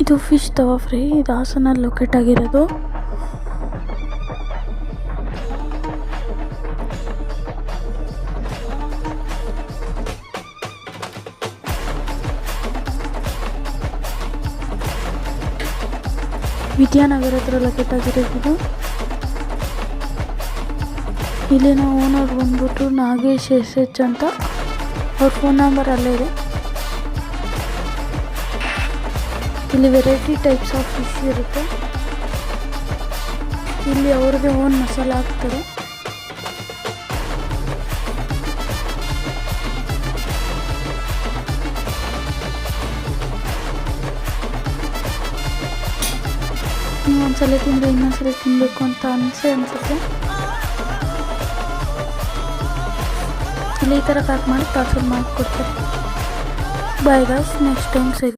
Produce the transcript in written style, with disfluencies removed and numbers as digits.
ಇದು ಫಿಶ್ ತವಾ ಫ್ರೈ. ಇದು ಹಾಸನಲ್ಲಿ ಲೊಕೇಟ್ ಆಗಿರೋದು. ವಿದ್ಯಾನಗರ ಹತ್ರ ಲೊಕೇಟ್ ಆಗಿರೋದು. ಇಲ್ಲಿನ ಓನರ್ ಬಂದ್ಬಿಟ್ಟು ನಾಗೇಶ್ SH ಅಂತ. ಅವ್ರ ಫೋನ್ ನಂಬರ್ ಅಲ್ಲೇ ಇದೆ. ಇಲ್ಲಿ ವೆರೈಟಿ ಟೈಪ್ಸ್ ಆಫ್ ಫಿಶ್ ಇರುತ್ತೆ. ಇಲ್ಲಿ ಅವ್ರದ್ದೇ ಓನ್ ಮಸಾಲ ಹಾಕ್ತಾರೆ. ನೀವು ಒಂದ್ಸಲ ತಿಂದರೆ ಇನ್ನೊಂದ್ಸಲ ತಿನ್ನಬೇಕು ಅಂತ ಅನಿಸುತ್ತೆ. ಇಲ್ಲಿ ಈ ಥರ ಪ್ಯಾಕ್ ಮಾಡಿ ಪಾರ್ಸಲ್ ಮಾಡಿಕೊಡ್ತಾರೆ. ಬಾಯ್ ಗಾಯ್ಸ್, ನೆಕ್ಸ್ಟ್ ಟೈಮ್ ಸಿಗೋಣ.